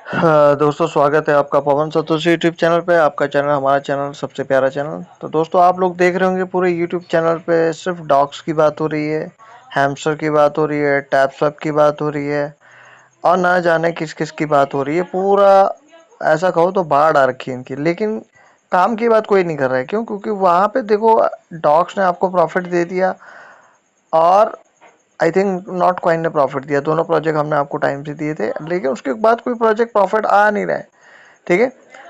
हाँ, दोस्तों स्वागत है आपका पवन सतोशी यूट्यूब चैनल पे। आपका चैनल हमारा चैनल सबसे प्यारा चैनल। तो दोस्तों आप लोग देख रहे होंगे पूरे यूट्यूब चैनल पे सिर्फ डॉग्स की बात हो रही है, हैमस्टर की बात हो रही है, टैप्सअप की बात हो रही है और ना जाने किस किस की बात हो रही है। पूरा ऐसा कहो तो बाढ़ आ रखी है इनकी, लेकिन काम की बात कोई नहीं कर रहा है। क्यों? क्योंकि वहाँ पे देखो, डॉग्स ने आपको प्रॉफिट दे दिया और आई थिंक नॉट कॉइन ने प्रॉफिट दिया। दोनों प्रोजेक्ट हमने आपको टाइम से दिए थे, लेकिन उसके बाद कोई प्रोजेक्ट प्रॉफिट आ नहीं रहा है। ठीक है,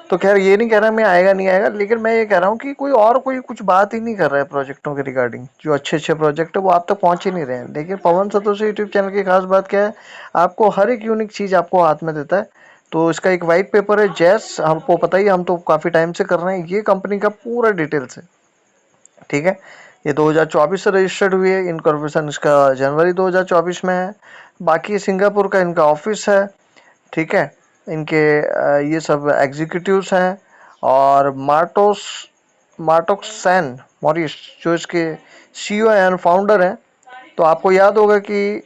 तो खैर ये नहीं कह रहा मैं आएगा नहीं आएगा, लेकिन मैं ये कह रहा हूँ कि कोई कुछ बात ही नहीं कर रहा है प्रोजेक्टों के रिगार्डिंग। जो अच्छे अच्छे प्रोजेक्ट है वो आप तक पहुंच ही नहीं रहे हैं। लेकिन पवन सतोशी यूट्यूब चैनल की खास बात क्या है, आपको हर एक यूनिक चीज़ आपको हाथ में देता है। तो इसका एक वाइट पेपर है जैस, हमको पता ही, हम तो काफ़ी टाइम से कर रहे हैं। ये कंपनी का पूरा डिटेल्स है। ठीक है, ये 2024 से रजिस्टर्ड हुई है। इनकॉर्पोरेशन इसका जनवरी 2024 में है। बाकी सिंगापुर का इनका ऑफिस है। ठीक है, इनके ये सब एग्जीक्यूटिव्स हैं। और मार्टोस सैन मॉरिस जो इसके सीईओ एंड फाउंडर हैं। तो आपको याद होगा कि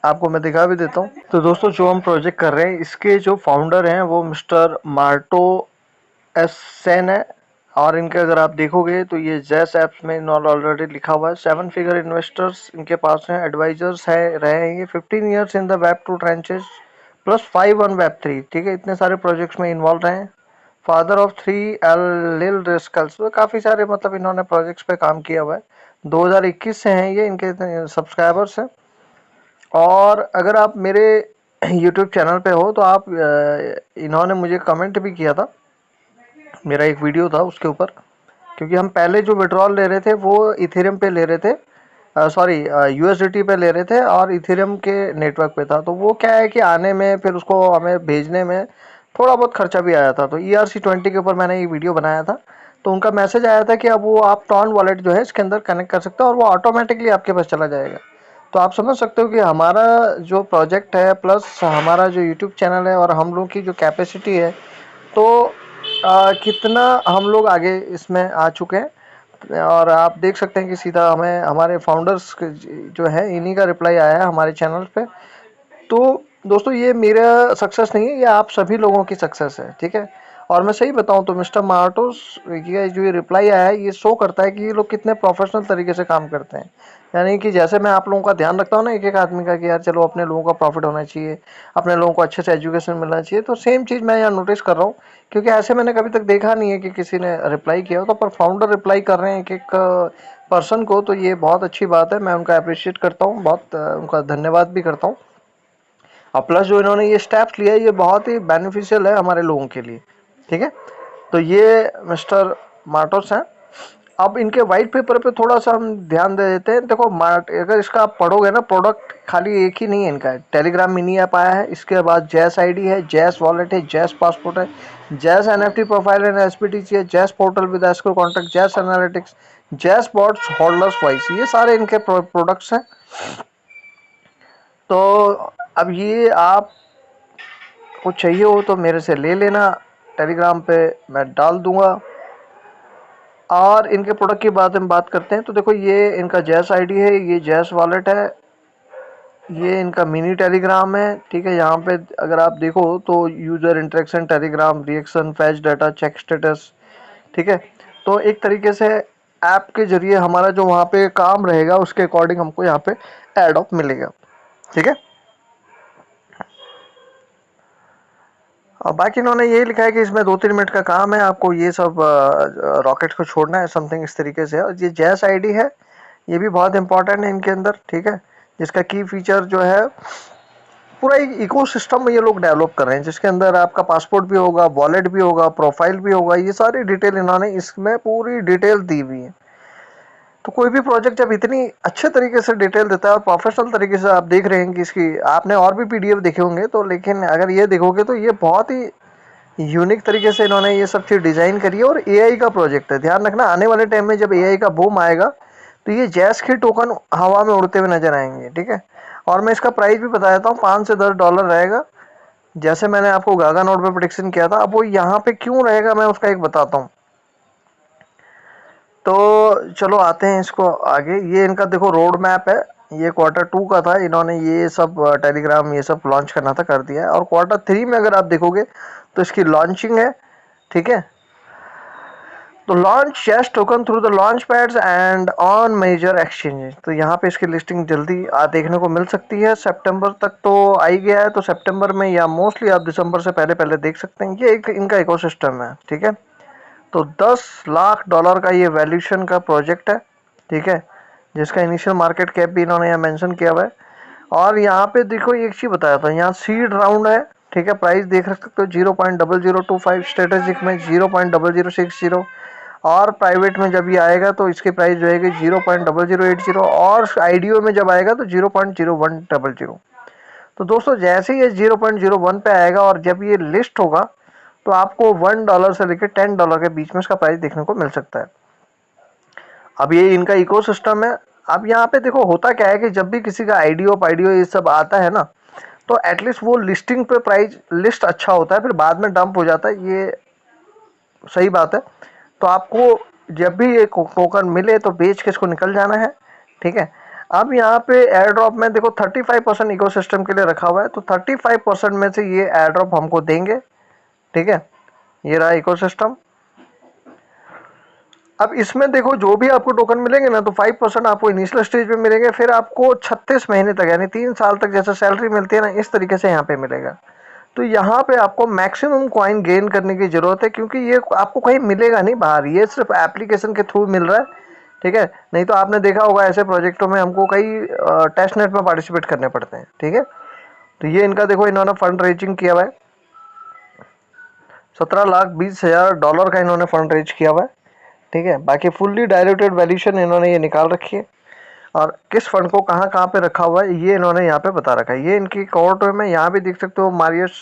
आपको मैं दिखा भी देता हूँ। तो दोस्तों जो हम प्रोजेक्ट कर रहे हैं, इसके जो फाउंडर हैं वो मिस्टर मार्टो एस सेन है। और इनके अगर आप देखोगे तो ये जैस ऐप्स में इन्होंने ऑलरेडी लिखा हुआ है। 7 फिगर इन्वेस्टर्स इनके पास हैं, एडवाइजर्स है रहे हैं ये। 15 years in the web two trenches plus 5 on web 3। ठीक है, इतने सारे प्रोजेक्ट्स में इन्वॉल्व रहे हैं। फादर ऑफ 3 एल लिल रिस्कल्स। तो काफ़ी सारे मतलब इन्होंने प्रोजेक्ट्स पे काम किया हुआ है। 2021 से हैं ये, इनके सब्सक्राइबर्स हैं। और अगर आप मेरे यूट्यूब चैनल पे हो तो आप इन्होंने मुझे कमेंट भी किया था, मेरा एक वीडियो था उसके ऊपर। क्योंकि हम पहले जो विड्रॉल ले रहे थे वो इथेरियम पे ले रहे थे, सॉरी यूएसडीटी पे ले रहे थे और इथेरियम के नेटवर्क पे था। तो वो क्या है कि आने में फिर उसको हमें भेजने में थोड़ा बहुत खर्चा भी आया था। तो ERC20 के ऊपर मैंने ये वीडियो बनाया था। तो उनका मैसेज आया था कि अब वो आप टॉन वॉलेट जो है इसके अंदर कनेक्ट कर सकते हो और वो ऑटोमेटिकली आपके पास चला जाएगा। तो आप समझ सकते हो कि हमारा जो प्रोजेक्ट है प्लस हमारा जो यूट्यूब चैनल है और हम लोग की जो कैपेसिटी है, तो कितना हम लोग आगे इसमें आ चुके हैं। और आप देख सकते हैं कि सीधा हमें हमारे फाउंडर्स जो है इन्हीं का रिप्लाई आया है हमारे चैनल पे। तो दोस्तों ये मेरा सक्सेस नहीं है, ये आप सभी लोगों की सक्सेस है। ठीक है, और मैं सही बताऊं तो मिस्टर मार्टोस ये जो ये रिप्लाई आया है, ये शो करता है कि ये लोग कितने प्रोफेशनल तरीके से काम करते हैं। यानी कि जैसे मैं आप लोगों का ध्यान रखता हूँ ना, एक एक आदमी का, कि यार चलो अपने लोगों का प्रॉफिट होना चाहिए, अपने लोगों को अच्छे से एजुकेशन मिलना चाहिए, तो सेम चीज़ मैं यहाँ नोटिस कर रहा हूँ। क्योंकि ऐसे मैंने कभी तक देखा नहीं है कि किसी ने रिप्लाई किया हो, तो पर फाउंडर रिप्लाई कर रहे हैं एक एक पर्सन को, तो ये बहुत अच्छी बात है। मैं उनका अप्रिशिएट करता हूँ, बहुत उनका धन्यवाद भी करता हूँ। और प्लस जो इन्होंने ये स्टेप्स लिया है ये बहुत ही बेनिफिशियल है हमारे लोगों के लिए। ठीक है, तो ये मिस्टर मार्टोस हैं। अब इनके वाइट पेपर पे थोड़ा सा हम ध्यान दे देते हैं। देखो मार्ट, अगर इसका आप पढ़ोगे ना, प्रोडक्ट खाली एक ही नहीं है इनका। टेलीग्राम मिनी ऐप आया है, इसके बाद जैस आईडी है, जैस वॉलेट है, जैस पासपोर्ट है, जैस एनएफटी प्रोफाइल एंड एसपीटीसी है, जैस पोर्टल विद एस्क्रो कॉन्टैक्ट, जैस एनालिटिक्स, जैस बॉट्स, होल्डर्स वॉइस, ये सारे इनके प्रोडक्ट्स हैं। तो अब ये आप कुछ चाहिए हो तो मेरे से ले लेना, टेलीग्राम पे मैं डाल दूंगा। और इनके प्रोडक्ट की बात हम बात करते हैं तो देखो ये इनका जैस आईडी है, ये जैस वॉलेट है, ये इनका मिनी टेलीग्राम है। ठीक है, यहाँ पे अगर आप देखो तो user interaction, Telegram reaction, fetch data, check status. ठीक है, तो एक तरीके से ऐप के जरिए हमारा जो वहाँ पे काम रहेगा उसके अकॉर्डिंग हमको यहाँ पे एड ऑफ मिलेगा। ठीक है, और बाकी इन्होंने ये लिखा है कि इसमें 2-3 मिनट का काम है, आपको ये सब रॉकेट को छोड़ना है, समथिंग इस तरीके से। और ये जैस आईडी है, ये भी बहुत इंपॉर्टेंट है इनके अंदर। ठीक है, जिसका की फीचर जो है, पूरा एक इकोसिस्टम ये लोग डेवलप कर रहे हैं, जिसके अंदर आपका पासपोर्ट भी होगा, वॉलेट भी होगा, प्रोफाइल भी होगा। ये सारी डिटेल इन्होंने इसमें पूरी डिटेल दी हुई है। तो कोई भी प्रोजेक्ट जब इतनी अच्छे तरीके से डिटेल देता है और प्रोफेशनल तरीके से, आप देख रहे हैं कि इसकी, आपने और भी पीडीएफ देखे होंगे तो, लेकिन अगर ये देखोगे तो ये बहुत ही यूनिक तरीके से इन्होंने ये सब चीज़ डिज़ाइन करी है। और एआई का प्रोजेक्ट है, ध्यान रखना आने वाले टाइम में जब एआई का बूम आएगा तो ये जैस के टोकन हवा में उड़ते हुए नजर आएंगे। ठीक है, और मैं इसका प्राइस भी बता देता हूँ, $5 से $10 रहेगा। जैसे मैंने आपको गागा नोट पे प्रेडिक्शन किया था, अब वो यहाँ पे क्यों रहेगा मैं उसका एक बताता हूँ। तो चलो आते हैं इसको आगे। ये इनका देखो रोड मैप है, ये क्वार्टर 2 का था, इन्होंने ये सब टेलीग्राम ये सब लॉन्च करना था, कर दिया है। और क्वार्टर 3 में अगर आप देखोगे तो इसकी लॉन्चिंग है, ठीक है। तो launch yes token through the launch pads and on major exchanges. तो यहाँ पे इसकी लिस्टिंग जल्दी देखने को मिल सकती है। सितंबर तक तो आ ही गया है, तो सितंबर में या मोस्टली आप दिसंबर से पहले पहले देख सकते हैं। ये एक इनका इकोसिस्टम है, ठीक है। तो $10 लाख का ये वैल्यूएशन का प्रोजेक्ट है, ठीक है, जिसका इनिशियल मार्केट कैप भी इन्होंने यहाँ मेंशन किया हुआ है। और यहाँ पे देखो एक चीज़ बताया था, यहाँ सीड राउंड है, ठीक है। प्राइस देख सकते हो 0.0025, स्ट्रेटेजिक में 0.0060, और प्राइवेट में जब ये आएगा तो इसकी प्राइस जो है 0.0080, और आईडीओ में जब आएगा तो 0.0100। तो दोस्तों जैसे ही ये 0.01 पे आएगा और जब ये लिस्ट होगा तो आपको $1 से लेकर $10 के बीच में इसका प्राइस देखने को मिल सकता है। अब ये इनका इकोसिस्टम है। अब यहाँ पे देखो होता क्या है कि जब भी किसी का आईडीओ पाईडीओ ये सब आता है ना, तो एटलीस्ट वो लिस्टिंग पे प्राइस लिस्ट अच्छा होता है, फिर बाद में डंप हो जाता है, ये सही बात है। तो आपको जब भी ये टोकन मिले तो बेच के इसको निकल जाना है, ठीक है। अब यहाँ पे एयर ड्रॉप में देखो 35% इकोसिस्टम के लिए रखा हुआ है, तो 35% में से ये एयर ड्रॉप हमको देंगे, ठीक है। ये रहा इकोसिस्टम। अब इसमें देखो जो भी आपको टोकन मिलेंगे ना, तो 5% आपको इनिशियल स्टेज पे मिलेंगे, फिर आपको 36 महीने तक यानी 3 साल तक जैसे सैलरी मिलती है ना, इस तरीके से यहाँ पे मिलेगा। तो यहाँ पे आपको मैक्सिमम कॉइन गेन करने की ज़रूरत है, क्योंकि ये आपको कहीं मिलेगा नहीं बाहर, ये सिर्फ एप्लीकेशन के थ्रू मिल रहा है, ठीक है। नहीं तो आपने देखा होगा ऐसे प्रोजेक्टों में हमको कई टेस्ट नेट में पार्टिसिपेट करने पड़ते हैं, ठीक है। तो ये इनका देखो इन्होंने फंड रेजिंग किया हुआ है, $17,20,000 का इन्होंने फंड रेज किया हुआ है, ठीक है। बाकी फुल्ली डायल्यूटेड वैल्यूएशन इन्होंने ये निकाल रखी है, और किस फंड को कहाँ कहाँ पे रखा हुआ है ये इन्होंने यहाँ पे बता रखा है। ये इनकी कोर्ट में यहाँ भी देख सकते हो, मारियस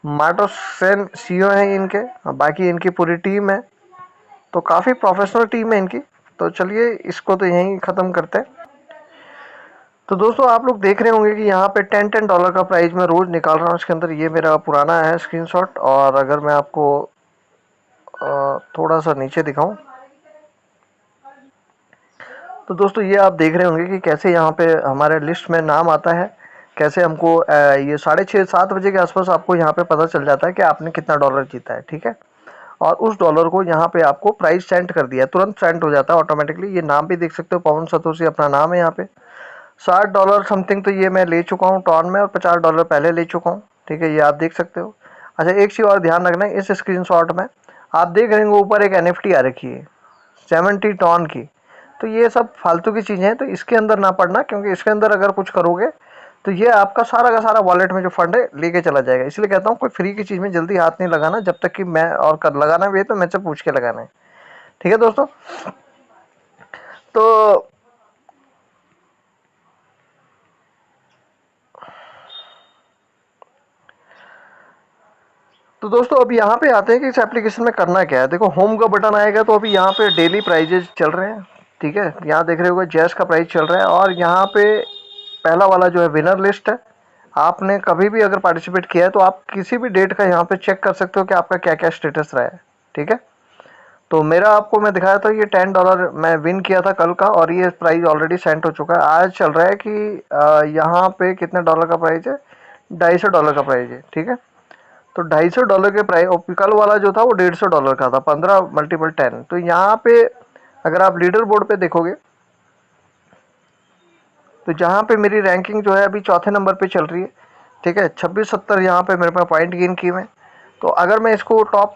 मार्टोसेन सीईओ हैं इनके, बाकी इनकी पूरी टीम है, तो काफ़ी प्रोफेशनल टीम है इनकी। तो चलिए इसको तो यहीं ख़त्म करते हैं। तो दोस्तों आप लोग देख रहे होंगे कि यहाँ पे $10 का प्राइस मैं रोज़ निकाल रहा हूँ इसके अंदर। ये मेरा पुराना है स्क्रीनशॉट, और अगर मैं आपको थोड़ा सा नीचे दिखाऊं तो दोस्तों ये आप देख रहे होंगे कि कैसे यहाँ पे हमारे लिस्ट में नाम आता है, कैसे हमको ये 6:30-7 बजे के आसपास आपको यहाँ पे पता चल जाता है कि आपने कितना डॉलर जीता है, ठीक है। और उस डॉलर को यहाँ पे आपको प्राइस सेंड कर दिया, तुरंत सेंड हो जाता है ऑटोमेटिकली। ये नाम भी देख सकते हो, पवन सतोशी अपना नाम है यहाँ पे। $60 समथिंग तो ये मैं ले चुका हूँ टॉन में, और $50 पहले ले चुका हूँ, ठीक है। ये आप देख सकते हो। अच्छा एक चीज़ और ध्यान रखना है, इस स्क्रीनशॉट में आप देख रहे होंगे ऊपर एक NFT आ रखी है 70 टॉन की। तो ये सब फालतू की चीज़ें हैं, तो इसके अंदर ना पड़ना, क्योंकि इसके अंदर अगर कुछ करोगे तो ये आपका सारा का सारा वॉलेट में जो फंड है लेके चला जाएगा। इसलिए कहता हूँ कोई फ्री की चीज़ में जल्दी हाथ नहीं लगाना, जब तक कि मैं और कर लगाना भी है तो मुझसे पूछ के लगाना है, ठीक है दोस्तों। तो दोस्तों अब यहाँ पे आते हैं कि इस एप्लीकेशन में करना क्या है। देखो होम का बटन आएगा, तो अभी यहाँ पे डेली प्राइजेज चल रहे हैं, ठीक है। यहाँ देख रहे होगे जैस का प्राइस चल रहा है, और यहाँ पे पहला वाला जो है विनर लिस्ट है। आपने कभी भी अगर पार्टिसिपेट किया है तो आप किसी भी डेट का यहाँ पे चेक कर सकते हो कि आपका क्या क्या स्टेटस रहा है, ठीक है। तो मेरा आपको मैं दिखाया था, ये $10 मैं विन किया था कल का, और ये प्राइस ऑलरेडी सेंड हो चुका है। आज चल रहा है कि यहाँ पे कितने डॉलर का प्राइस है, $250 का प्राइस है, ठीक है। तो $250 के प्राइस, और कल वाला जो था वो $150 का था, 15 × 10। तो यहाँ पे अगर आप लीडर बोर्ड पे देखोगे तो जहाँ पे मेरी रैंकिंग जो है अभी चौथे नंबर पे चल रही है, ठीक है। 2670 यहाँ पे मेरे पास पॉइंट गेन किए हैं। तो अगर मैं इसको टॉप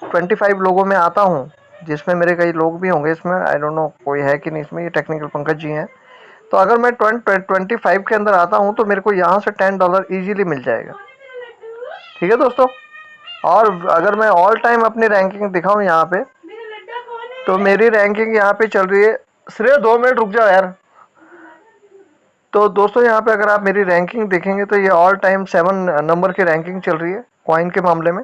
25 लोगों में आता हूँ, जिसमें मेरे कई लोग भी होंगे इसमें, आई डोंट नो कोई है कि नहीं इसमें, ये टेक्निकल पंकज जी हैं। तो अगर मैं 25 के अंदर आता हूँ तो मेरे को यहाँ से $10 ईजीली मिल जाएगा, ठीक है दोस्तों। और अगर मैं ऑल टाइम अपनी रैंकिंग दिखाऊं यहाँ पे, तो मेरी रैंकिंग यहाँ पे चल रही है, श्रेय 2 मिनट रुक जाओ यार। तो दोस्तों यहाँ पे अगर आप मेरी रैंकिंग देखेंगे तो ये ऑल टाइम 7 नंबर की रैंकिंग चल रही है कॉइन के मामले में।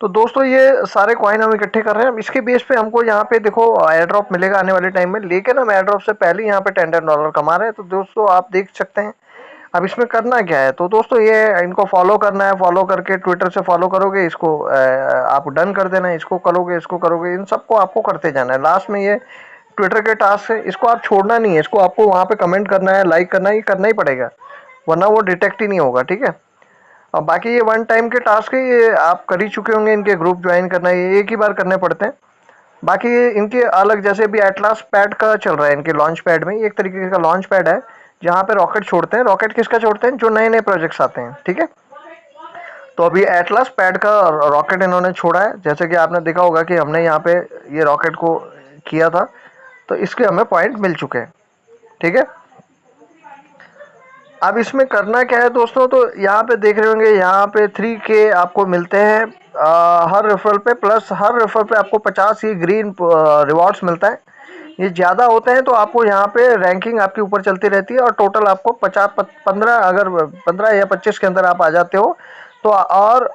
तो दोस्तों ये सारे कॉइन हम इकट्ठे कर रहे हैं। अब इसके बेस पे हमको यहाँ पे देखो एयर ड्रॉप मिलेगा आने वाले टाइम में, लेकिन हम एयर ड्रॉप से पहले यहाँ पे $10 कमा रहे हैं। तो दोस्तों आप देख सकते हैं अब इसमें करना क्या है। तो दोस्तों ये इनको फॉलो करना है, फॉलो करके ट्विटर से फॉलो करोगे, इसको आप डन कर देना, इसको करोगे, इसको करोगे, इन सबको आपको करते जाना है। लास्ट में ये ट्विटर के टास्क है, इसको आप छोड़ना नहीं है, इसको आपको वहाँ पे कमेंट करना है, लाइक करना है, ये करना ही पड़ेगा, वरना वो डिटेक्ट ही नहीं होगा, ठीक है। और बाकी ये वन टाइम के टास्क है, ये आप कर ही चुके होंगे, इनके ग्रुप ज्वाइन करना है, ये एक ही बार करने पड़ते हैं। बाकी इनके अलग, जैसे भी एटलास पैड का चल रहा है, इनके लॉन्च पैड में, ये एक तरीके का लॉन्च पैड है जहाँ पे रॉकेट छोड़ते हैं। रॉकेट किसका छोड़ते हैं? जो नए नए प्रोजेक्ट्स आते हैं, ठीक है। तो अभी एटलास पैड का रॉकेट इन्होंने छोड़ा है, जैसे कि आपने देखा होगा कि हमने यहाँ पे ये रॉकेट को किया था, तो इसके हमें पॉइंट मिल चुके हैं, ठीक है। अब इसमें करना क्या है दोस्तों, तो यहाँ पे देख रहे होंगे, यहाँ पे 3K आपको मिलते हैं हर रेफरल पे, प्लस हर रेफरल पे आपको 50 ही ग्रीन रिवॉर्ड्स मिलता है। ये ज़्यादा होते हैं तो आपको यहाँ पे रैंकिंग आपकी ऊपर चलती रहती है, और टोटल आपको 15, अगर 15 या 25 के अंदर आप आ जाते हो तो, और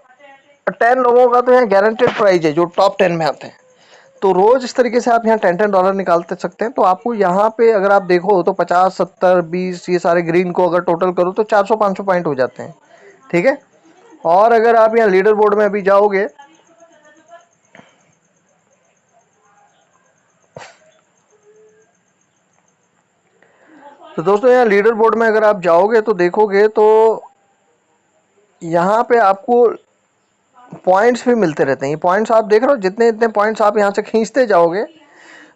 10 लोगों का तो यहाँ गारंटेड प्राइज है जो टॉप 10 में आते हैं। तो रोज इस तरीके से आप यहाँ 10-10 डॉलर निकालते सकते हैं। तो आपको यहाँ पे अगर आप देखो तो 50, 70, 20 ये सारे ग्रीन को अगर टोटल करो तो 400-500 पॉइंट हो जाते हैं, ठीक है। और अगर आप यहाँ लीडर बोर्ड में अभी जाओगे तो दोस्तों, यहाँ लीडर बोर्ड में अगर आप जाओगे तो देखोगे तो यहाँ पे आपको पॉइंट्स भी मिलते रहते हैं। ये पॉइंट्स आप देख रहे हो, जितने इतने पॉइंट्स आप यहाँ से खींचते जाओगे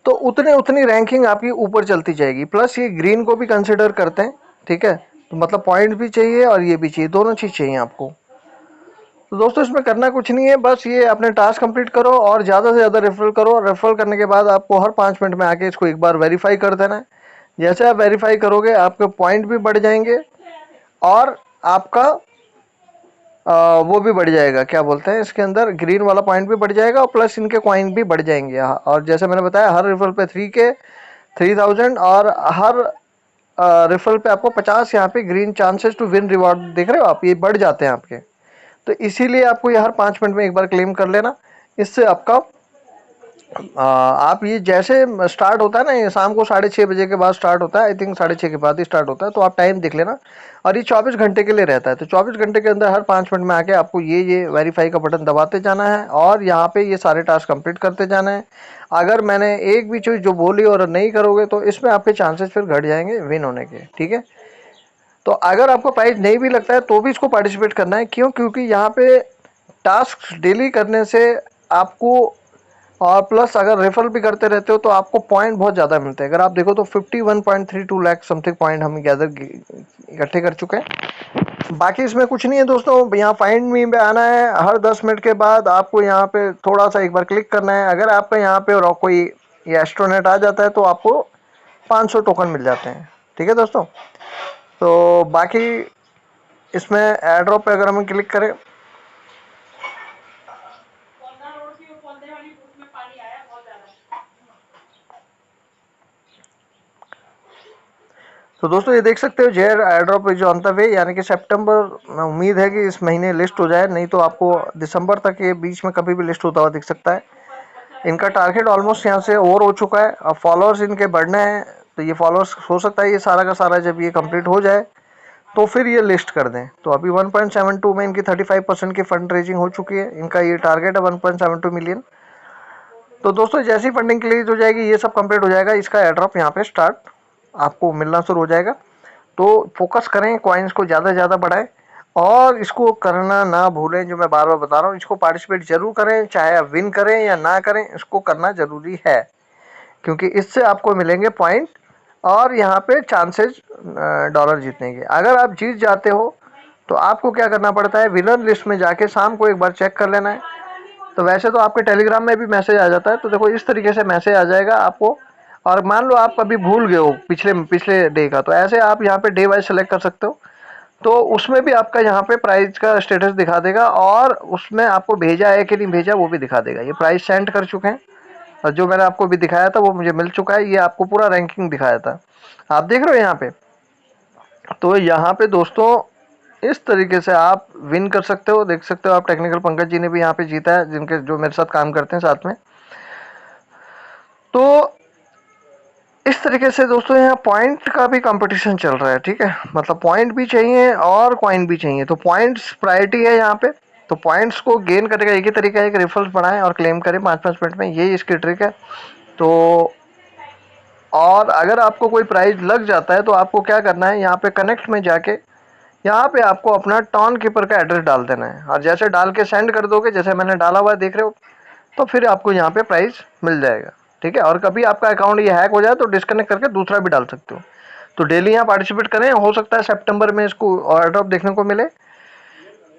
तो उतने उतनी रैंकिंग आपकी ऊपर चलती जाएगी। प्लस ये ग्रीन को भी कंसिडर करते हैं, ठीक है। तो मतलब पॉइंट भी चाहिए और ये भी चाहिए, दोनों चीज़ चाहिए आपको। तो दोस्तों, इसमें करना कुछ नहीं है, बस ये अपने टास्क कंप्लीट करो और ज़्यादा से ज़्यादा रेफरल करो। रेफरल करने के बाद आपको हर 5 मिनट में आके इसको एक बार वेरीफाई कर देना है। जैसे आप वेरीफाई करोगे आपके पॉइंट भी बढ़ जाएंगे, और आपका वो भी बढ़ जाएगा, क्या बोलते हैं, इसके अंदर ग्रीन वाला पॉइंट भी बढ़ जाएगा, और प्लस इनके कॉइन भी बढ़ जाएंगे। और जैसे मैंने बताया, हर रेफरल पे 3K 3000, और हर रेफरल पे आपको 50 यहाँ पे green chances to win reward देख रहे हो आप, ये बढ़ जाते हैं आपके। तो इसीलिए आपको ये हर 5 मिनट में एक बार क्लेम कर लेना। इससे आपका आप ये जैसे स्टार्ट होता है ना, ये शाम को 6:30 बजे के बाद स्टार्ट होता है, आई थिंक 6:30 के बाद ही स्टार्ट होता है, तो आप टाइम देख लेना। और ये 24 घंटे के लिए रहता है, तो 24 घंटे के अंदर हर 5 मिनट में आके आपको ये वेरीफाई का बटन दबाते जाना है, और यहाँ पे ये सारे टास्क कंप्लीट करते जाना है। अगर मैंने एक भी चीज़ जो बोली और नहीं करोगे तो इसमें आपके चांसेस फिर घट जाएंगे विन होने के, ठीक है। तो अगर आपको प्राइज नहीं भी लगता है तो भी इसको पार्टिसिपेट करना है, क्यों? क्योंकि यहाँ पे टास्क डेली करने से आपको, और प्लस अगर रेफर भी करते रहते हो तो आपको पॉइंट बहुत ज़्यादा मिलते हैं। अगर आप देखो तो 51.32 लाख समथिंग पॉइंट हम इकट्ठे कर चुके हैं। बाकी इसमें कुछ नहीं है दोस्तों, यहाँ फाइंड मी पे आना है, हर 10 मिनट के बाद आपको यहाँ पे थोड़ा सा एक बार क्लिक करना है। अगर आपका यहाँ पे कोई ये एस्ट्रोनेट आ जाता है तो आपको 500 टोकन मिल जाते हैं, ठीक है दोस्तों। तो बाकी इसमें एयर ड्रॉप पे अगर हम क्लिक करें तो दोस्तों, ये देख सकते हो जेयर एयर ड्रॉप जो ऑन द वे, यानी कि सितंबर में उम्मीद है कि इस महीने लिस्ट हो जाए, नहीं तो आपको दिसंबर तक ये बीच में कभी भी लिस्ट होता हुआ दिख सकता है। इनका टारगेट ऑलमोस्ट यहाँ से ओवर हो चुका है, अब फॉलोअर्स इनके बढ़ने हैं, तो ये फॉलोअर्स हो सकता है ये सारा का सारा जब ये कंप्लीट हो जाए तो फिर ये लिस्ट कर दें। तो अभी 1.72 में इनकी 35% की फंड रेजिंग हो चुकी है, इनका ये टारगेट है 1.72 मिलियन। तो दोस्तों, जैसी फंडिंग क्लियर हो जाएगी, ये सब कंप्लीट हो जाएगा, इसका एयर ड्रॉप यहाँ पे स्टार्ट आपको मिलना शुरू हो जाएगा। तो फोकस करें, कॉइन्स को ज़्यादा से ज़्यादा बढ़ाएं, और इसको करना ना भूलें, जो मैं बार बार बता रहा हूँ, इसको पार्टिसिपेट जरूर करें, चाहे आप विन करें या ना करें, इसको करना ज़रूरी है, क्योंकि इससे आपको मिलेंगे पॉइंट और यहाँ पे चांसेस डॉलर जीतने के। अगर आप जीत जाते हो तो आपको क्या करना पड़ता है, विनर लिस्ट में जाके शाम को एक बार चेक कर लेना है। तो वैसे तो आपके टेलीग्राम में भी मैसेज आ जाता है, तो देखो इस तरीके से मैसेज आ जाएगा आपको। और मान लो आप कभी भूल गए हो पिछले पिछले डे का, तो ऐसे आप यहाँ पे डे वाइज सेलेक्ट कर सकते हो, तो उसमें भी आपका यहाँ पे प्राइस का स्टेटस दिखा देगा, और उसमें आपको भेजा है कि नहीं भेजा वो भी दिखा देगा। ये प्राइस सेंड कर चुके हैं, और जो मैंने आपको भी दिखाया था वो मुझे मिल चुका है, ये आपको पूरा रैंकिंग दिखाया था, आप देख रहे हो यहाँ पे। तो यहाँ पे दोस्तों इस तरीके से आप विन कर सकते हो, देख सकते हो आप। टेक्निकल पंकज जी ने भी यहाँ पे जीता है, जिनके जो मेरे साथ काम करते हैं साथ में। तो इस तरीके से दोस्तों यहाँ पॉइंट का भी कंपटीशन चल रहा है, ठीक है। मतलब पॉइंट भी चाहिए और कॉइन भी चाहिए, तो पॉइंट्स प्रायोरिटी है यहाँ पे। तो पॉइंट्स को गेन करने का एक ही तरीका है कि रेफरल्स बढ़ाएं और क्लेम करें 5-5 मिनट में, यही इसकी ट्रिक है। तो और अगर आपको कोई प्राइस लग जाता है तो आपको क्या करना है, यहाँ पे कनेक्ट में जाके यहाँ पे आपको अपना टॉन कीपर का एड्रेस डाल देना है, और जैसे डाल के सेंड कर दोगे, जैसे मैंने डाला हुआ है देख रहे हो, तो फिर आपको यहाँ पे प्राइस मिल जाएगा। ठीक है, और कभी आपका अकाउंट ये हैक हो जाए तो डिस्कनेक्ट करके दूसरा भी डाल सकते हो। तो डेली यहाँ पार्टिसिपेट करें, हो सकता है सितंबर में इसको ऑर्डर देखने को मिले।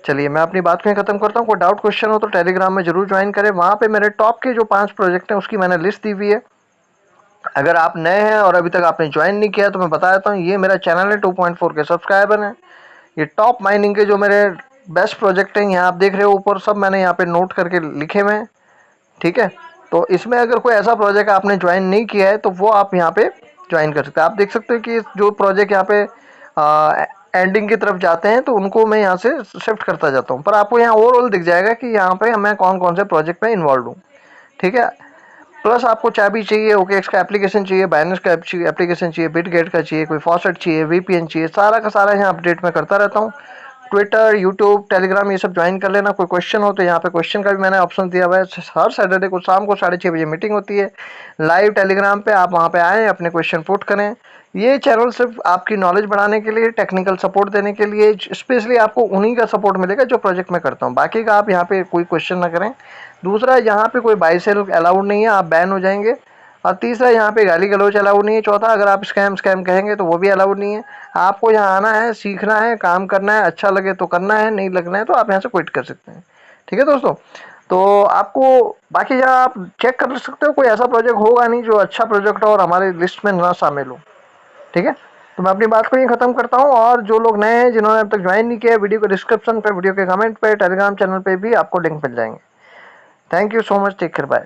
चलिए मैं अपनी बात को ही खत्म करता हूँ। कोई डाउट क्वेश्चन हो तो टेलीग्राम में जरूर ज्वाइन करें, वहाँ पे मेरे टॉप के जो 5 प्रोजेक्ट हैं उसकी मैंने लिस्ट दी हुई है। अगर आप नए हैं और अभी तक आपने ज्वाइन नहीं किया तो मैं बता देता हूँ, ये मेरा चैनल है, 2.4 के सब्सक्राइबर हैं। ये टॉप माइनिंग के जो मेरे बेस्ट प्रोजेक्ट हैं, यहाँ आप देख रहे हो ऊपर सब मैंने यहाँ पे नोट करके लिखे हुए हैं। ठीक है, तो इसमें अगर कोई ऐसा प्रोजेक्ट आपने ज्वाइन नहीं किया है तो वो आप यहाँ पे ज्वाइन कर सकते हैं। आप देख सकते हो कि जो प्रोजेक्ट यहाँ पे एंडिंग की तरफ जाते हैं तो उनको मैं यहाँ से शिफ्ट करता जाता हूँ, पर आपको यहाँ ओवरऑल दिख जाएगा कि यहाँ पे मैं कौन कौन से प्रोजेक्ट में इन्वॉल्व हूँ। ठीक है, प्लस आपको चाबी चाहिए, OKX का एप्लीकेशन चाहिए, बाइनेंस का एप्लीकेशन चाहिए, बिटगेट का चाहिए, कोई फॉसेट चाहिए, VPN चाहिए, सारा का सारा यहाँ अपडेट मैं करता रहता हूँ। ट्विटर, यूट्यूब, टेलीग्राम ये सब ज्वाइन कर लेना। कोई क्वेश्चन हो तो यहाँ पे क्वेश्चन का भी मैंने ऑप्शन दिया हुआ है। हर सैटरडे को शाम को 6:30 बजे मीटिंग होती है लाइव टेलीग्राम पे, आप वहाँ पे आएँ, अपने क्वेश्चन पुट करें। ये चैनल सिर्फ आपकी नॉलेज बढ़ाने के लिए, टेक्निकल सपोर्ट देने के लिए, स्पेशली आपको उन्हीं का सपोर्ट मिलेगा जो प्रोजेक्ट में करता हूँ, बाकी का आप यहाँ पे कोई क्वेश्चन ना करें। दूसरा, यहाँ पे कोई बाई सेल अलाउड नहीं है, आप बैन हो जाएंगे। और तीसरा, यहाँ पे गाली गलौज अलाउड नहीं है। चौथा, अगर आप स्कैम कहेंगे तो वो भी अलाउड नहीं है। आपको यहाँ आना है, सीखना है, काम करना है, अच्छा लगे तो करना है, नहीं लगना है तो आप यहाँ से क्विट कर सकते हैं। ठीक है दोस्तों, तो आपको बाकी यहाँ आप चेक कर सकते हो, कोई ऐसा प्रोजेक्ट होगा नहीं जो अच्छा प्रोजेक्ट हो और हमारे लिस्ट में ना शामिल हो। ठीक है, तो मैं अपनी बात को यहीं खत्म करता हूँ। और जो लोग नए हैं जिन्होंने अब तक ज्वाइन नहीं किया, वीडियो के डिस्क्रिप्शन पे, वीडियो के कमेंट पे, टेलीग्राम चैनल पे भी आपको लिंक मिल जाएंगे। Thank you so much, take care, bye.